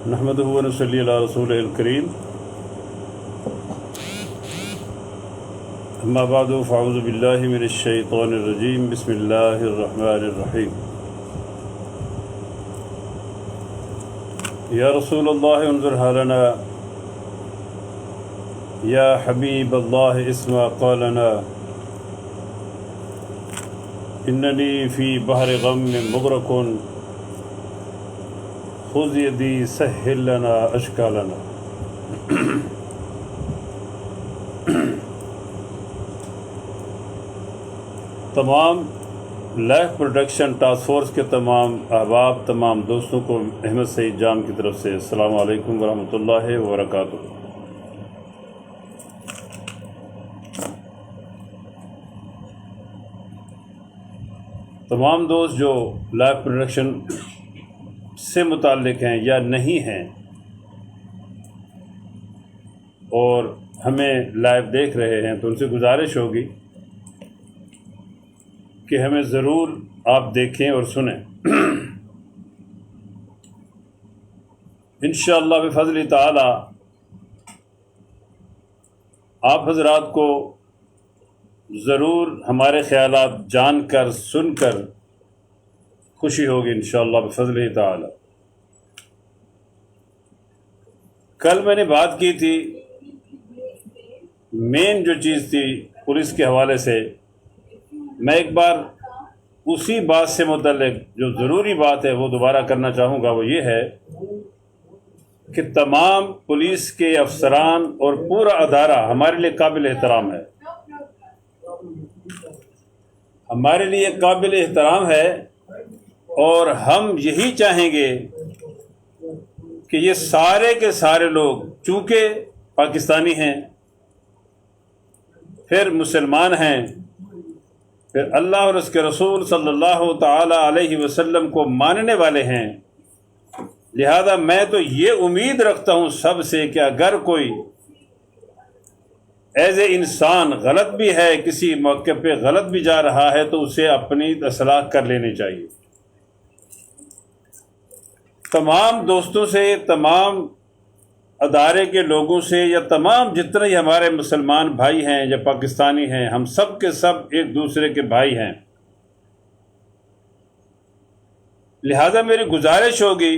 نحمدہ و نصلی علی رسولہ الکریم، اما بعد فاعوذ باللہ من الشیطان الرجیم، بسم اللہ الرحمن الرحیم۔ یا رسول اللہ انظر حالنا، یا حبیب اللہ اسمع قالنا، اننی فی بحر غم مغرق، خذ یدی سہل لنا اشکالنا۔ تمام لائف پروٹیکشن ٹاسک فورس کے تمام احباب، تمام دوستوں کو احمد سعید جام کی طرف سے السلام علیکم ورحمۃ اللہ وبرکاتہ۔ تمام دوست جو لائف پروٹیکشن سے متعلق ہیں یا نہیں ہیں اور ہمیں لائیو دیکھ رہے ہیں، تو ان سے گزارش ہوگی کہ ہمیں ضرور آپ دیکھیں اور سنیں۔ انشاءاللہ بفضل تعالی آپ حضرات کو ضرور ہمارے خیالات جان کر سن کر خوشی ہوگی انشاءاللہ بفضل تعالی۔ کل میں نے بات کی تھی، مین جو چیز تھی پولیس کے حوالے سے، میں ایک بار اسی بات سے متعلق جو ضروری بات ہے وہ دوبارہ کرنا چاہوں گا۔ وہ یہ ہے کہ تمام پولیس کے افسران اور پورا ادارہ ہمارے لیے قابل احترام ہے، ہمارے لیے قابل احترام ہے، اور ہم یہی چاہیں گے کہ یہ سارے کے سارے لوگ چونکہ پاکستانی ہیں، پھر مسلمان ہیں، پھر اللہ اور اس کے رسول صلی اللہ تعالی علیہ وسلم کو ماننے والے ہیں، لہذا میں تو یہ امید رکھتا ہوں سب سے کہ اگر کوئی ایز اے انسان غلط بھی ہے، کسی موقع پہ غلط بھی جا رہا ہے، تو اسے اپنی اصلاح کر لینی چاہیے۔ تمام دوستوں سے، تمام ادارے کے لوگوں سے، یا تمام جتنے ہی ہمارے مسلمان بھائی ہیں یا پاکستانی ہیں، ہم سب کے سب ایک دوسرے کے بھائی ہیں، لہذا میری گزارش ہوگی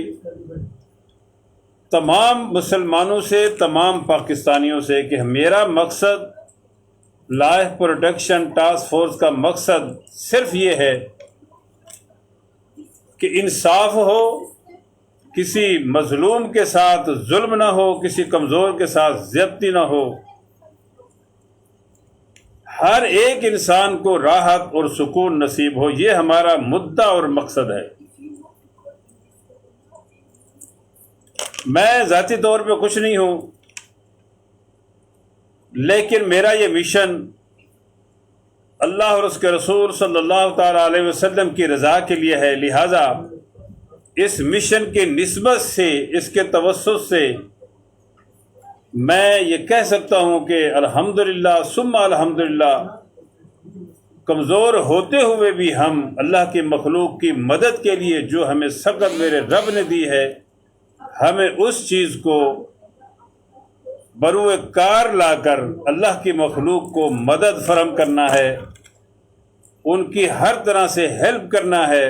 تمام مسلمانوں سے، تمام پاکستانیوں سے کہ میرا مقصد، لائف پروٹیکشن ٹاسک فورس کا مقصد صرف یہ ہے کہ انصاف ہو، کسی مظلوم کے ساتھ ظلم نہ ہو، کسی کمزور کے ساتھ زیادتی نہ ہو، ہر ایک انسان کو راحت اور سکون نصیب ہو، یہ ہمارا مدعا اور مقصد ہے۔ میں ذاتی طور پہ کچھ نہیں ہوں، لیکن میرا یہ مشن اللہ اور اس کے رسول صلی اللہ تعالی علیہ وسلم کی رضا کے لیے ہے، لہذا اس مشن کی نسبت سے، اس کے توسط سے میں یہ کہہ سکتا ہوں کہ الحمدللہ ثم الحمدللہ، کمزور ہوتے ہوئے بھی ہم اللہ کی مخلوق کی مدد کے لیے جو ہمیں سبقت میرے رب نے دی ہے، ہمیں اس چیز کو بروئے کار لا کر اللہ کی مخلوق کو مدد فراہم کرنا ہے، ان کی ہر طرح سے ہیلپ کرنا ہے،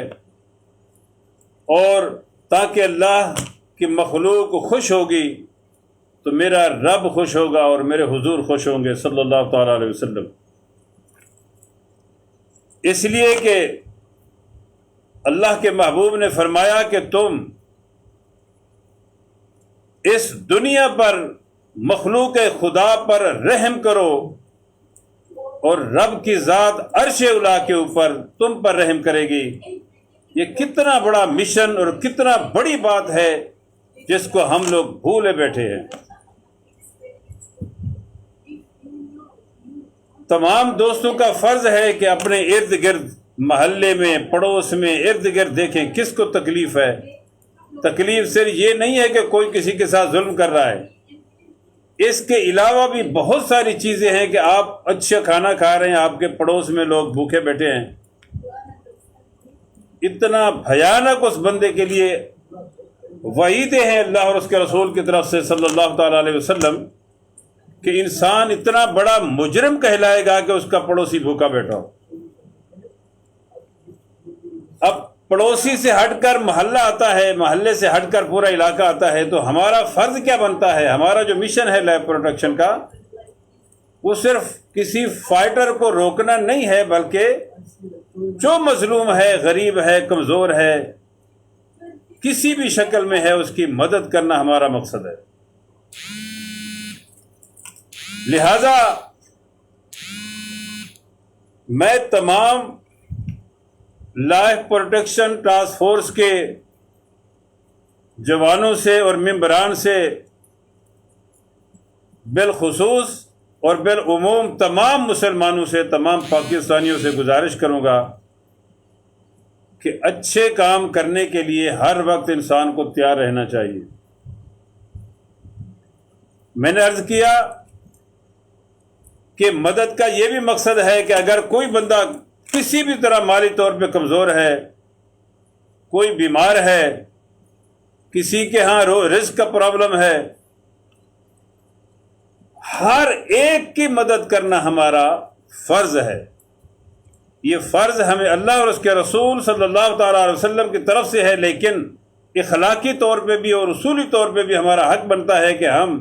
اور تاکہ اللہ کی مخلوق خوش ہوگی تو میرا رب خوش ہوگا اور میرے حضور خوش ہوں گے صلی اللہ تعالی علیہ وسلم۔ اس لیے کہ اللہ کے محبوب نے فرمایا کہ تم اس دنیا پر مخلوق خدا پر رحم کرو اور رب کی ذات عرش اولا کے اوپر تم پر رحم کرے گی۔ یہ کتنا بڑا مشن اور کتنا بڑی بات ہے جس کو ہم لوگ بھولے بیٹھے ہیں۔ تمام دوستوں کا فرض ہے کہ اپنے ارد گرد، محلے میں، پڑوس میں، ارد گرد دیکھیں کس کو تکلیف ہے۔ تکلیف صرف یہ نہیں ہے کہ کوئی کسی کے ساتھ ظلم کر رہا ہے، اس کے علاوہ بھی بہت ساری چیزیں ہیں کہ آپ اچھا کھانا کھا رہے ہیں، آپ کے پڑوس میں لوگ بھوکے بیٹھے ہیں۔ اتنا بھیانک اس بندے کے لیے وعیدیں ہیں اللہ اور اس کے رسول کی طرف سے صلی اللہ تعالیٰ علیہ وسلم کہ انسان اتنا بڑا مجرم کہلائے گا کہ اس کا پڑوسی بھوکا بیٹھا ہو۔ اب پڑوسی سے ہٹ کر محلہ آتا ہے، محلے سے ہٹ کر پورا علاقہ آتا ہے، تو ہمارا فرض کیا بنتا ہے؟ ہمارا جو مشن ہے لائف پروٹیکشن کا، وہ صرف کسی فائٹر کو روکنا نہیں ہے، بلکہ جو مظلوم ہے، غریب ہے، کمزور ہے، کسی بھی شکل میں ہے، اس کی مدد کرنا ہمارا مقصد ہے۔ لہذا میں تمام لائف پروٹیکشن ٹاسک فورس کے جوانوں سے اور ممبران سے بالخصوص اور بالعموم تمام مسلمانوں سے، تمام پاکستانیوں سے گزارش کروں گا کہ اچھے کام کرنے کے لیے ہر وقت انسان کو تیار رہنا چاہیے۔ میں نے عرض کیا کہ مدد کا یہ بھی مقصد ہے کہ اگر کوئی بندہ کسی بھی طرح مالی طور پہ کمزور ہے، کوئی بیمار ہے، کسی کے ہاں رزق کا پرابلم ہے، ہر ایک کی مدد کرنا ہمارا فرض ہے۔ یہ فرض ہمیں اللہ اور اس کے رسول صلی اللہ تعالیٰ علیہ وسلم کی طرف سے ہے، لیکن اخلاقی طور پہ بھی اور اصولی طور پہ بھی ہمارا حق بنتا ہے کہ ہم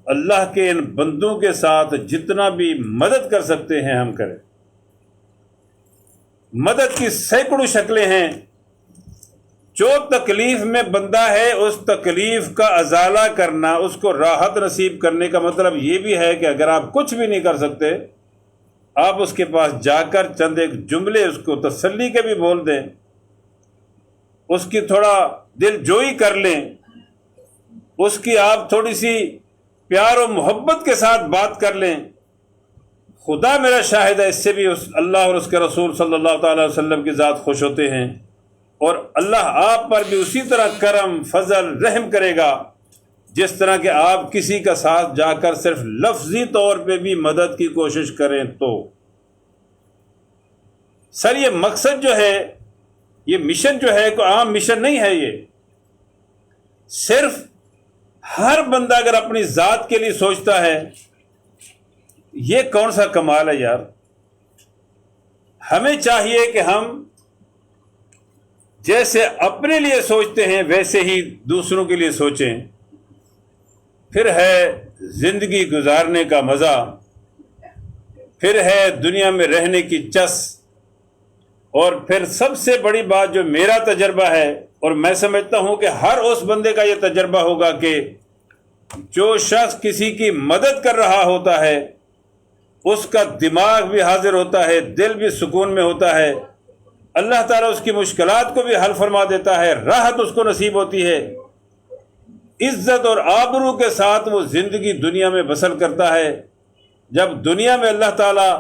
اللہ کے ان بندوں کے ساتھ جتنا بھی مدد کر سکتے ہیں ہم کریں۔ مدد کی سینکڑوں شکلیں ہیں۔ جو تکلیف میں بندہ ہے اس تکلیف کا ازالہ کرنا، اس کو راحت نصیب کرنے کا مطلب یہ بھی ہے کہ اگر آپ کچھ بھی نہیں کر سکتے، آپ اس کے پاس جا کر چند ایک جملے اس کو تسلی کے بھی بول دیں، اس کی تھوڑا دل جوئی کر لیں، اس کی آپ تھوڑی سی پیار و محبت کے ساتھ بات کر لیں، خدا میرا شاہد ہے، اس سے بھی اللہ اور اس کے رسول صلی اللہ تعالی وسلم کی ذات خوش ہوتے ہیں، اور اللہ آپ پر بھی اسی طرح کرم، فضل، رحم کرے گا جس طرح کہ آپ کسی کا ساتھ جا کر صرف لفظی طور پہ بھی مدد کی کوشش کریں تو۔ سر یہ مقصد جو ہے، یہ مشن جو ہے کوئی عام مشن نہیں ہے، یہ صرف ہر بندہ اگر اپنی ذات کے لیے سوچتا ہے، یہ کون سا کمال ہے یار۔ ہمیں چاہیے کہ ہم جیسے اپنے لیے سوچتے ہیں ویسے ہی دوسروں کے لیے سوچیں، پھر ہے زندگی گزارنے کا مزہ، پھر ہے دنیا میں رہنے کی چس، اور پھر سب سے بڑی بات جو میرا تجربہ ہے، اور میں سمجھتا ہوں کہ ہر اس بندے کا یہ تجربہ ہوگا کہ جو شخص کسی کی مدد کر رہا ہوتا ہے اس کا دماغ بھی حاضر ہوتا ہے، دل بھی سکون میں ہوتا ہے، اللہ تعالیٰ اس کی مشکلات کو بھی حل فرما دیتا ہے، راحت اس کو نصیب ہوتی ہے، عزت اور آبرو کے ساتھ وہ زندگی دنیا میں بسر کرتا ہے۔ جب دنیا میں اللہ تعالیٰ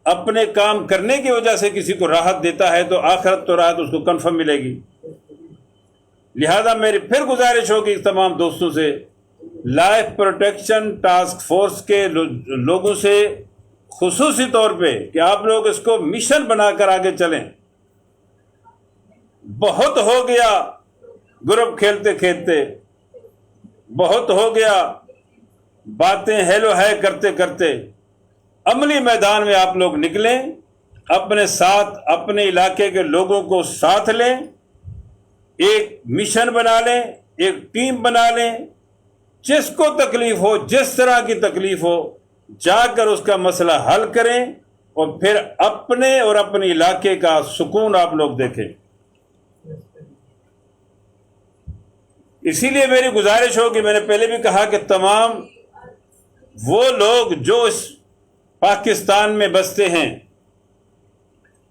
اپنے کام کرنے کی وجہ سے کسی کو راحت دیتا ہے تو آخرت تو راحت اس کو کنفرم ملے گی۔ لہذا میری پھر گزارش ہوگی تمام دوستوں سے، لائف پروٹیکشن ٹاسک فورس کے لوگوں سے خصوصی طور پہ کہ آپ لوگ اس کو مشن بنا کر آگے چلیں۔ بہت ہو گیا گروپ کھیلتے کھیلتے، بہت ہو گیا باتیں ہیلو ہے کرتے کرتے، عملی میدان میں آپ لوگ نکلیں، اپنے ساتھ اپنے علاقے کے لوگوں کو ساتھ لیں، ایک مشن بنا لیں، ایک ٹیم بنا لیں، جس کو تکلیف ہو، جس طرح کی تکلیف ہو، جا کر اس کا مسئلہ حل کریں، اور پھر اپنے اور اپنے علاقے کا سکون آپ لوگ دیکھیں۔ اسی لیے میری گزارش ہوگی، میں نے پہلے بھی کہا کہ تمام وہ لوگ جو اس پاکستان میں بستے ہیں،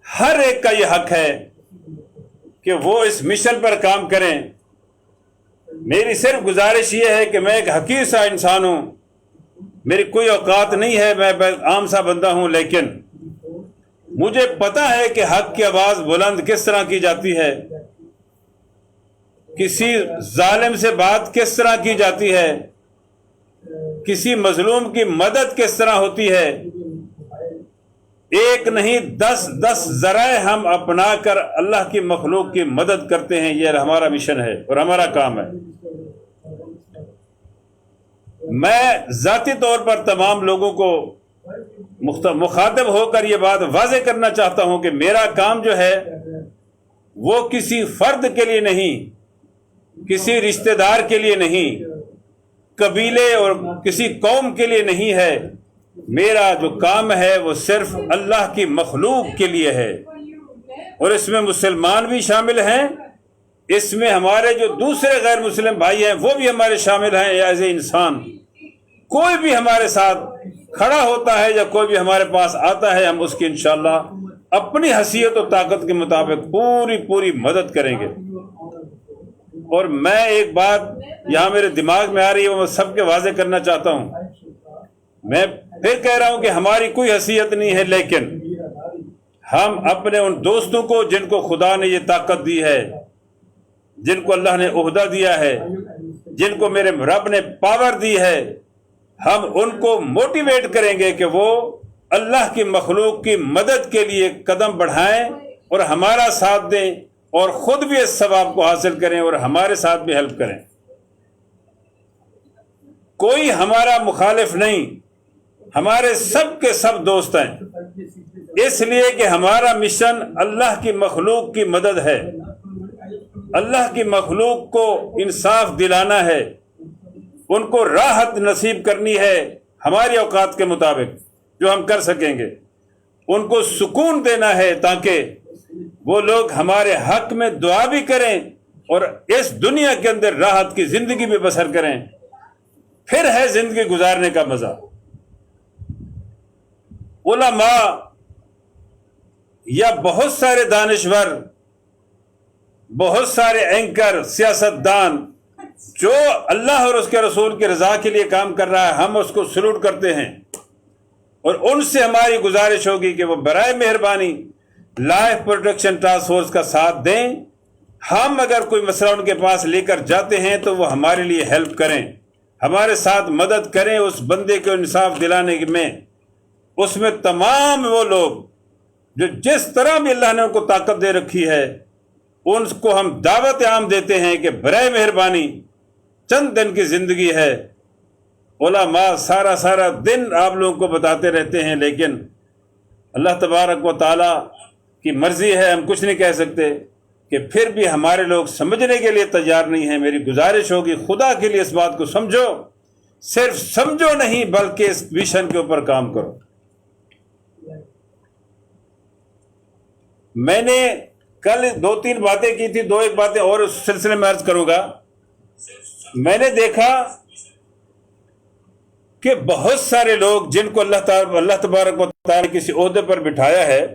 ہر ایک کا یہ حق ہے کہ وہ اس مشن پر کام کریں۔ میری صرف گزارش یہ ہے کہ میں ایک حقیر سا انسان ہوں، میری کوئی اوقات نہیں ہے، میں عام سا بندہ ہوں، لیکن مجھے پتا ہے کہ حق کی آواز بلند کس طرح کی جاتی ہے، کسی ظالم سے بات کس طرح کی جاتی ہے، کسی مظلوم کی مدد کس طرح ہوتی ہے۔ ایک نہیں 10 ذرائع ہم اپنا کر اللہ کی مخلوق کی مدد کرتے ہیں. یہ ہمارا مشن ہے اور ہمارا کام ہے. میں ذاتی طور پر تمام لوگوں کو مخاطب ہو کر یہ بات واضح کرنا چاہتا ہوں کہ میرا کام جو ہے وہ کسی فرد کے لیے نہیں, کسی رشتہ دار کے لیے نہیں, قبیلے اور کسی قوم کے لیے نہیں ہے. میرا جو کام ہے وہ صرف اللہ کی مخلوق کے لیے ہے, اور اس میں مسلمان بھی شامل ہیں, اس میں ہمارے جو دوسرے غیر مسلم بھائی ہیں وہ بھی ہمارے شامل ہیں. ایز اے انسان کوئی بھی ہمارے ساتھ کھڑا ہوتا ہے یا کوئی بھی ہمارے پاس آتا ہے, ہم اس کی انشاءاللہ اپنی حیثیت و طاقت کے مطابق پوری مدد کریں گے. اور میں ایک بات یہاں میرے دماغ میں آ رہی ہے, وہ میں سب کے واضح کرنا چاہتا ہوں. میں پھر کہہ رہا ہوں کہ ہماری کوئی حیثیت نہیں ہے, لیکن ہم اپنے ان دوستوں کو جن کو خدا نے یہ طاقت دی ہے, جن کو اللہ نے عہدہ دیا ہے, جن کو میرے رب نے پاور دی ہے, ہم ان کو موٹیویٹ کریں گے کہ وہ اللہ کی مخلوق کی مدد کے لیے قدم بڑھائیں اور ہمارا ساتھ دیں, اور خود بھی اس ثواب کو حاصل کریں اور ہمارے ساتھ بھی ہیلپ کریں. کوئی ہمارا مخالف نہیں, ہمارے سب کے سب دوست ہیں, اس لیے کہ ہمارا مشن اللہ کی مخلوق کی مدد ہے, اللہ کی مخلوق کو انصاف دلانا ہے, ان کو راحت نصیب کرنی ہے ہماری اوقات کے مطابق جو ہم کر سکیں گے, ان کو سکون دینا ہے تاکہ وہ لوگ ہمارے حق میں دعا بھی کریں اور اس دنیا کے اندر راحت کی زندگی بھی بسر کریں. پھر ہے زندگی گزارنے کا مزہ. علماء یا بہت سارے دانشور, بہت سارے اینکر, سیاستدان جو اللہ اور اس کے رسول کی رضا کے لیے کام کر رہا ہے, ہم اس کو سلوٹ کرتے ہیں, اور ان سے ہماری گزارش ہوگی کہ وہ برائے مہربانی لائف پروٹیکشن ٹاسک فورس کا ساتھ دیں. ہم اگر کوئی مسئلہ ان کے پاس لے کر جاتے ہیں تو وہ ہمارے لیے ہیلپ کریں, ہمارے ساتھ مدد کریں اس بندے کو انصاف دلانے میں. اس میں تمام وہ لوگ جو جس طرح بھی اللہ نے ان کو طاقت دے رکھی ہے, ان کو ہم دعوت عام دیتے ہیں کہ برائے مہربانی چند دن کی زندگی ہے. علماء سارا دن آپ لوگوں کو بتاتے رہتے ہیں, لیکن اللہ تبارک و تعالی کی مرضی ہے, ہم کچھ نہیں کہہ سکتے, کہ پھر بھی ہمارے لوگ سمجھنے کے لیے تیار نہیں ہیں. میری گزارش ہوگی خدا کے لیے اس بات کو سمجھو, صرف سمجھو نہیں بلکہ اس مشن کے اوپر کام کرو. میں نے کل 2-3 باتیں کی تھی, 2-1 باتیں اور اس سلسلے میں عرض کروں گا. میں نے دیکھا کہ بہت سارے لوگ جن کو اللہ تبارک و تعالی کسی عہدے پر بٹھایا ہے,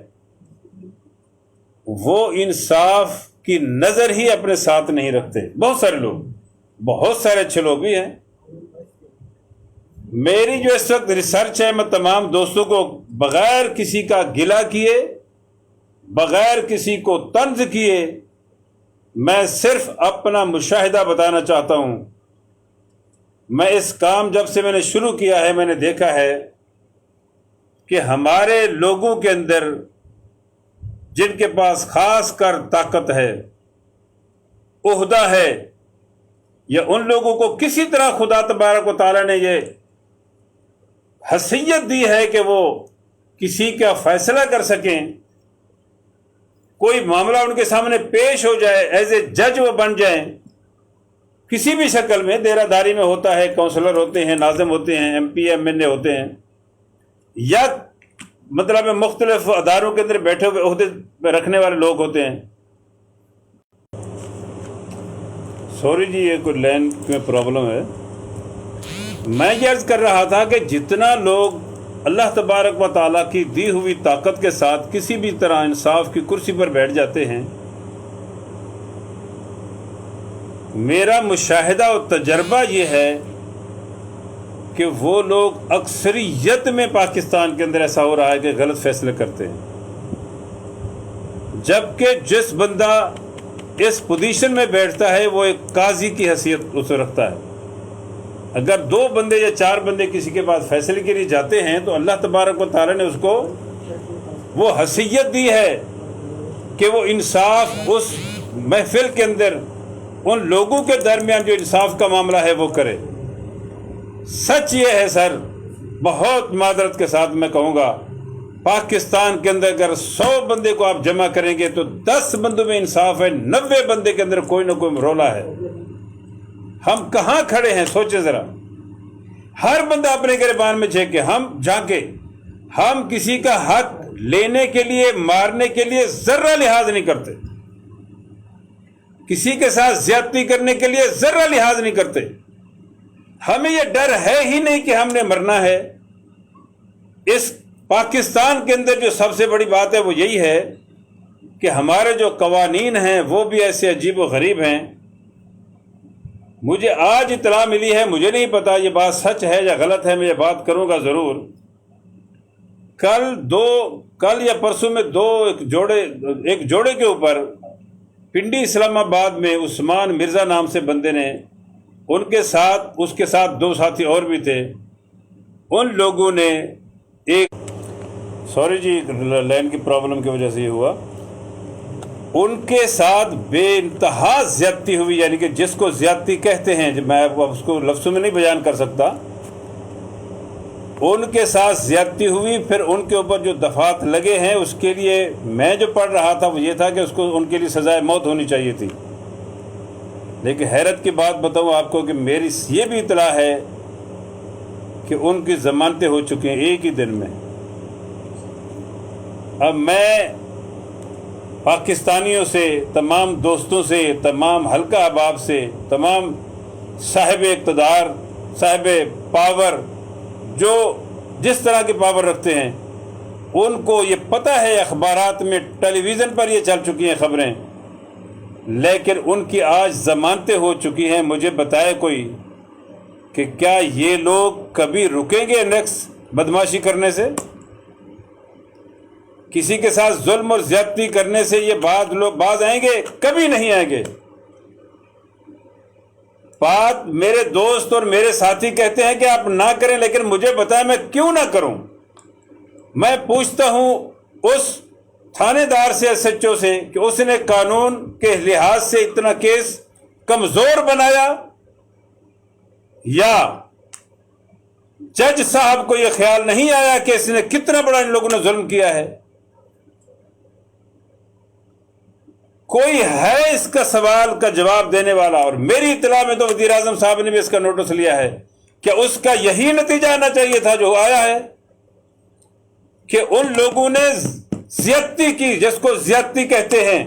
وہ انصاف کی نظر ہی اپنے ساتھ نہیں رکھتے. بہت سارے لوگ, بہت سارے اچھے لوگ بھی ہیں. میری جو اس وقت ریسرچ ہے, میں تمام دوستوں کو بغیر کسی کا گلہ کیے, بغیر کسی کو طنز کیے, میں صرف اپنا مشاہدہ بتانا چاہتا ہوں. میں اس کام جب سے میں نے شروع کیا ہے, میں نے دیکھا ہے کہ ہمارے لوگوں کے اندر جن کے پاس خاص کر طاقت ہے, عہدہ ہے, یا ان لوگوں کو کسی طرح خدا تبارک و تعالیٰ نے یہ حیثیت دی ہے کہ وہ کسی کا فیصلہ کر سکیں, کوئی معاملہ ان کے سامنے پیش ہو جائے, ایز اے جج وہ بن جائیں کسی بھی شکل میں. دیرہ داری میں ہوتا ہے, کونسلر ہوتے ہیں, ناظم ہوتے ہیں, ایم پی ایم این اے ہوتے ہیں, یا مطلب مختلف اداروں کے اندر بیٹھے ہوئے عہدے پہ رکھنے والے لوگ ہوتے ہیں. سوری جی, یہ کوئی لائن میں پرابلم ہے. میں یہ عرض کر رہا تھا کہ جتنا لوگ اللہ تبارک و تعالیٰ کی دی ہوئی طاقت کے ساتھ کسی بھی طرح انصاف کی کرسی پر بیٹھ جاتے ہیں, میرا مشاہدہ و تجربہ یہ ہے کہ وہ لوگ اکثریت میں پاکستان کے اندر ایسا ہو رہا ہے کہ غلط فیصلے کرتے ہیں. جبکہ جس بندہ اس پوزیشن میں بیٹھتا ہے وہ ایک قاضی کی حیثیت اسے رکھتا ہے. اگر 2 بندے یا 4 بندے کسی کے پاس فیصلے کے لیے جاتے ہیں تو اللہ تبارک و تعالیٰ نے اس کو وہ حیثیت دی ہے کہ وہ انصاف اس محفل کے اندر ان لوگوں کے درمیان جو انصاف کا معاملہ ہے وہ کرے۔ سچ یہ ہے سر، بہت معذرت کے ساتھ میں کہوں گا، پاکستان کے اندر اگر 100 بندے کو آپ جمع کریں گے تو 10 بندوں میں انصاف ہے، 90 بندے کے اندر کوئی نہ کوئی رولا ہے۔ ہم کہاں کھڑے ہیں سوچیں ذرا، ہر بندہ اپنے گریبان میں جھانکے، ہم کسی کا حق لینے کے لیے، مارنے کے لیے ذرہ لحاظ نہیں کرتے، کسی کے ساتھ زیادتی کرنے کے لیے ذرہ لحاظ نہیں کرتے۔ ہمیں یہ ڈر ہے ہی نہیں کہ ہم نے مرنا ہے۔ اس پاکستان کے اندر جو سب سے بڑی بات ہے وہ یہی ہے کہ ہمارے جو قوانین ہیں وہ بھی ایسے عجیب و غریب ہیں۔ مجھے آج اطلاع ملی ہے، مجھے نہیں پتا یہ بات سچ ہے یا غلط ہے، میں یہ بات کروں گا ضرور۔ کل یا پرسوں میں ایک جوڑے کے اوپر پنڈی اسلام آباد میں عثمان مرزا نام سے بندے نے، اس کے ساتھ 2 ساتھی اور بھی تھے، ان لوگوں نے سوری جی لائن کی پرابلم کی وجہ سے یہ ہوا، ان کے ساتھ بے انتہا زیادتی ہوئی، یعنی کہ جس کو زیادتی کہتے ہیں، میں اس کو لفظوں میں نہیں بیان کر سکتا، ان کے ساتھ زیادتی ہوئی۔ پھر ان کے اوپر جو دفعات لگے ہیں اس کے لیے میں جو پڑھ رہا تھا وہ یہ تھا کہ ان کے لیے سزائے موت ہونی چاہیے تھی۔ لیکن حیرت کی بات بتاؤں آپ کو کہ میری یہ بھی اطلاع ہے کہ ان کی ضمانتیں ہو چکی ہیں ایک ہی دن میں۔ اب میں پاکستانیوں سے، تمام دوستوں سے، تمام حلقہ احباب سے، تمام صاحب اقتدار، صاحب پاور، جو جس طرح کی پاور رکھتے ہیں، ان کو یہ پتہ ہے، اخبارات میں، ٹیلی ویژن پر یہ چل چکی ہیں خبریں، لیکن ان کی آج ضمانتیں ہو چکی ہیں۔ مجھے بتائے کوئی کہ کیا یہ لوگ کبھی رکیں گے نیکسٹ بدماشی کرنے سے؟ کسی کے ساتھ ظلم اور زیادتی کرنے سے یہ لوگ باز آئیں گے؟ کبھی نہیں آئیں گے۔ بات میرے دوست اور میرے ساتھی کہتے ہیں کہ آپ نہ کریں، لیکن مجھے بتائیں میں کیوں نہ کروں؟ میں پوچھتا ہوں اس تھانے دار سے، ایس ایچ او سے، کہ اس نے قانون کے لحاظ سے اتنا کیس کمزور بنایا، یا جج صاحب کو یہ خیال نہیں آیا کہ اس نے کتنا بڑا ان لوگوں نے ظلم کیا ہے؟ کوئی ہے اس کا سوال کا جواب دینے والا؟ اور میری اطلاع میں تو وزیر اعظم صاحب نے بھی اس کا نوٹس لیا ہے کہ اس کا یہی نتیجہ آنا چاہیے تھا جو آیا ہے، کہ ان لوگوں نے زیادتی کی، جس کو زیادتی کہتے ہیں۔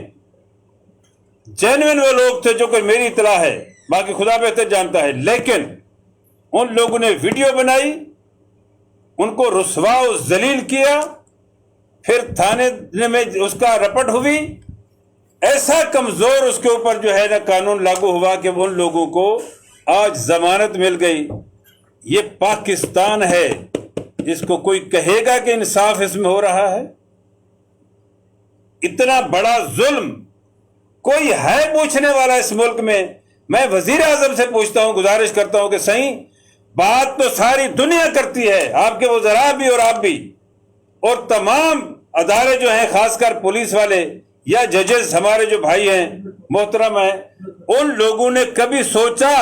جینوین وہ لوگ تھے جو کہ میری اطلاع ہے، باقی خدا بہتر جانتا ہے، لیکن ان لوگوں نے ویڈیو بنائی، ان کو رسوا و ذلیل کیا، پھر تھانے میں اس کا رپٹ ہوئی، ایسا کمزور اس کے اوپر جو ہے نا قانون لاگو ہوا کہ ان لوگوں کو آج ضمانت مل گئی۔ یہ پاکستان ہے جس کو کوئی کہے گا کہ انصاف اس میں ہو رہا ہے؟ اتنا بڑا ظلم کوئی ہے پوچھنے والا اس ملک میں؟ میں وزیر اعظم سے پوچھتا ہوں، گزارش کرتا ہوں کہ صحیح بات تو ساری دنیا کرتی ہے، آپ کے وزراء بھی اور آپ بھی، اور تمام ادارے جو ہیں، خاص کر پولیس والے یا ججز ہمارے جو بھائی ہیں محترم ہیں، ان لوگوں نے کبھی سوچا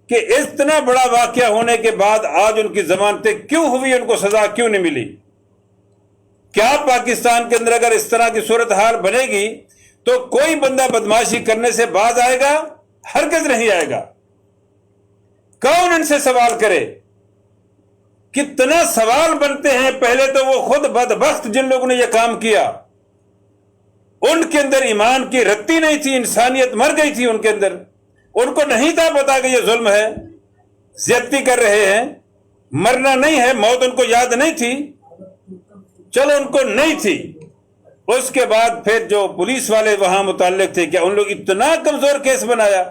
کہ اتنا بڑا واقعہ ہونے کے بعد آج ان کی ضمانتیں کیوں ہوئی، ان کو سزا کیوں نہیں ملی؟ کیا پاکستان کے اندر اگر اس طرح کی صورتحال بنے گی تو کوئی بندہ بدماشی کرنے سے باز آئے گا؟ ہرگز نہیں آئے گا۔ کون ان سے سوال کرے؟ کتنا سوال بنتے ہیں۔ پہلے تو وہ خود بدبخت جن لوگوں نے یہ کام کیا، ان کے اندر ایمان کی رتی نہیں تھی، انسانیت مر گئی تھی ان کے اندر، ان کو نہیں تھا پتا کہ یہ ظلم ہے، زیادتی کر رہے ہیں، مرنا نہیں ہے، موت ان کو یاد نہیں تھی، چلو ان کو نہیں تھی۔ اس کے بعد پھر جو پولیس والے وہاں متعلق تھے، کیا ان لوگ اتنا کمزور کیس بنایا؟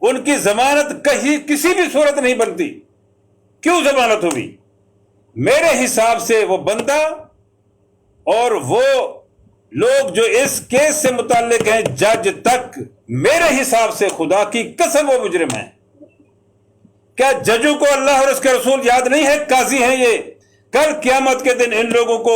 ان کی ضمانت کہیں کسی بھی صورت نہیں بنتی، کیوں ضمانت ہوئی؟ میرے حساب سے وہ بندہ اور وہ لوگ جو اس کیس سے متعلق ہیں، جج تک، میرے حساب سے خدا کی قسم وہ مجرم ہیں۔ کیا ججوں کو اللہ اور اس کے رسول یاد نہیں ہے؟ قاضی ہیں یہ، کل قیامت کے دن ان لوگوں کو